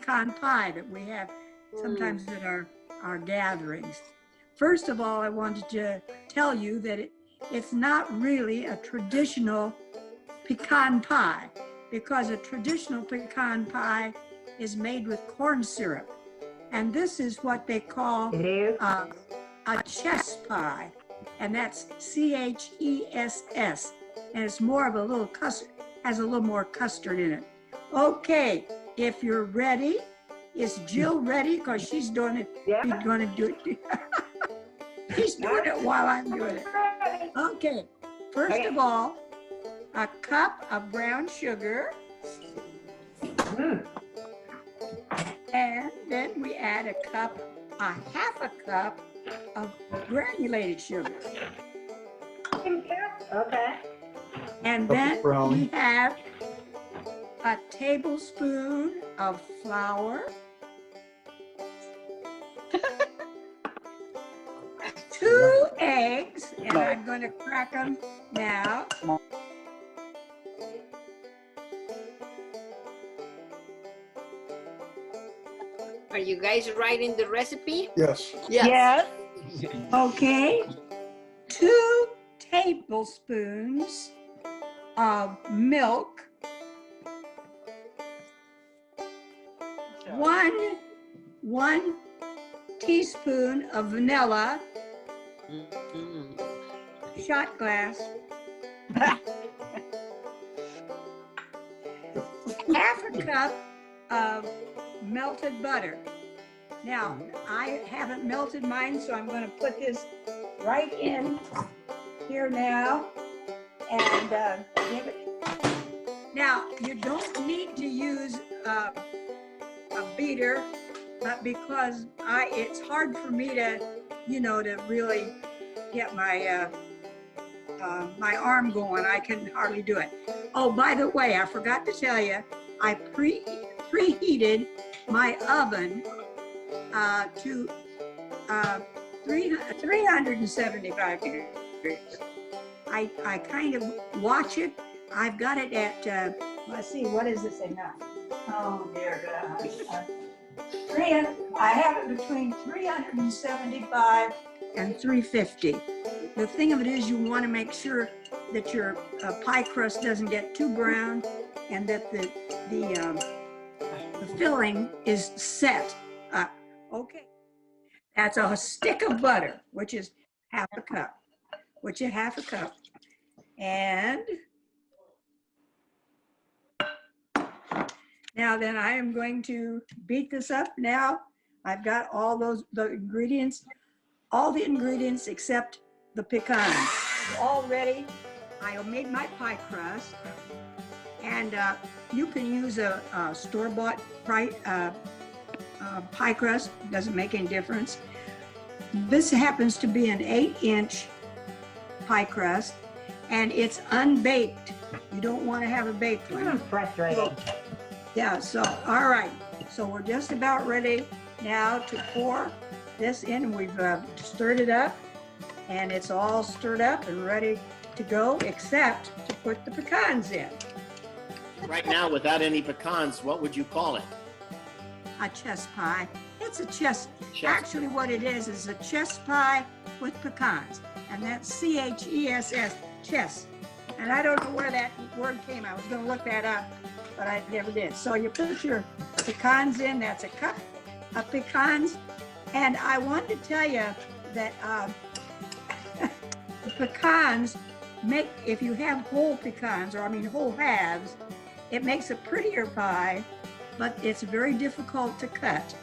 pecan pie that we have sometimes at our gatherings. First of all, I wanted to tell you that it's not really a traditional pecan pie, because a traditional pecan pie is made with corn syrup. And this is what they call a chess pie. And that's CHESS. And it's more of a little custard, has a little more custard in it. Okay, if you're ready, is Jill ready? Because she's doing it. Yeah. She's going to do it. She's doing it while I'm doing it. Okay, first of all, a cup of brown sugar. And then we add a half a cup of granulated sugar. Okay. And then we have a tablespoon of flour, 2 eggs, and I'm going to crack them now. Are you guys writing the recipe? Yes. Yes. Okay, 2 tablespoons of milk, 1 teaspoon of vanilla, shot glass, half a cup of melted butter. Now, I haven't melted mine, so I'm going to put this right in here now and give it. Now, you don't need to use a beater, but because it's hard for me to, to really get my my arm going. I can hardly do it. Oh, by the way, I forgot to tell you, I preheated my oven to 375 degrees. I kind of watch it. I've got it at, let's see, what is this thing now? Oh, dear God. I have it between 375 and 350. The thing of it is, you want to make sure that your pie crust doesn't get too brown and that the filling is set up. Okay. That's a stick of butter, which is half a cup. And now then I am going to beat this up now. I've got all the ingredients except the pecans. All ready. I made my pie crust. And you can use a store-bought pie crust. Doesn't make any difference. This happens to be an 8-inch pie crust, and it's unbaked. You don't want to have a baked one. I'm frustrated. Yeah, so, all right. So we're just about ready now to pour this in. We've stirred it up, and it's all stirred up and ready to go, except to put the pecans in. Right now, without any pecans, what would you call it? A chess pie. It's a chess. Actually, what it is a chess pie with pecans, and that's CHESS, chess. And I don't know where that word came. I was going to look that up, but I never did. So you put your pecans in. That's a cup of pecans. And I wanted to tell you that the pecans make, if you have whole pecans, or whole halves, it makes a prettier pie, but it's very difficult to cut.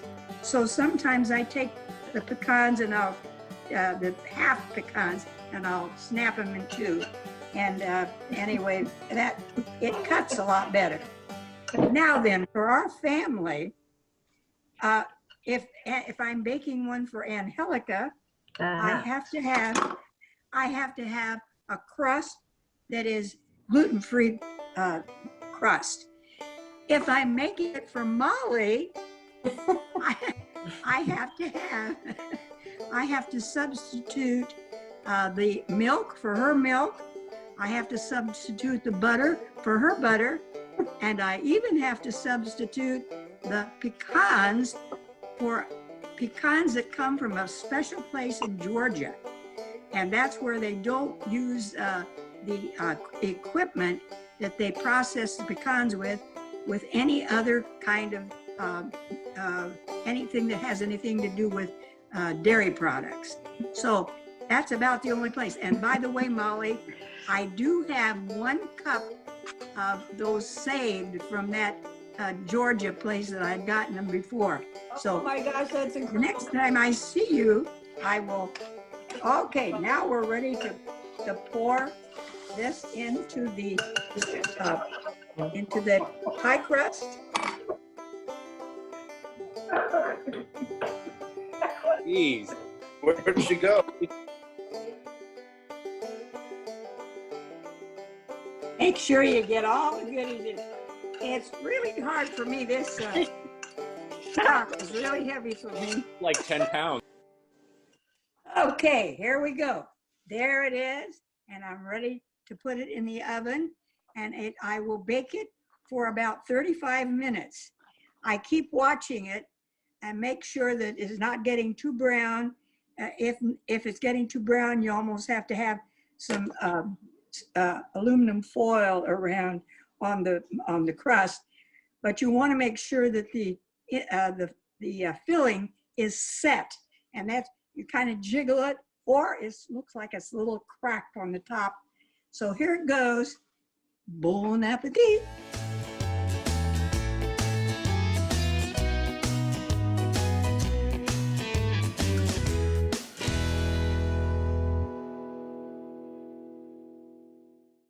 So sometimes I take the pecans and I'll, the half pecans, and I'll snap them in 2. And anyway, it cuts a lot better. Now then, for our family, if I'm baking one for Angelica, I have to have a crust that is gluten-free crust. If I'm making it for Molly, I have to substitute the milk for her milk. I have to substitute the butter for her butter, and I even have to substitute the pecans for pecans that come from a special place in Georgia. And that's where they don't use the equipment that they process the pecans with any other kind of anything that has anything to do with dairy products. So that's about the only place. And by the way, Molly, I do have 1 cup of those saved from that Georgia place that I'd gotten them before. So Oh my gosh, that's the incredible. next time I see you, I will. Okay, now we're ready to pour this into the pie crust. Jeez. Where did she go? Make sure you get all the goodies in. It's really hard for me. This top is really heavy for me. Like 10 pounds. Okay, here we go. There it is, and I'm ready to put it in the oven, and I will bake it for about 35 minutes. I keep watching it and make sure that it's not getting too brown. If it's getting too brown, you almost have to have some aluminum foil around on the crust. But you want to make sure that the filling is set, and that's, you kind of jiggle it, or it looks like it's a little cracked on the top. So here it goes. Bon appetit.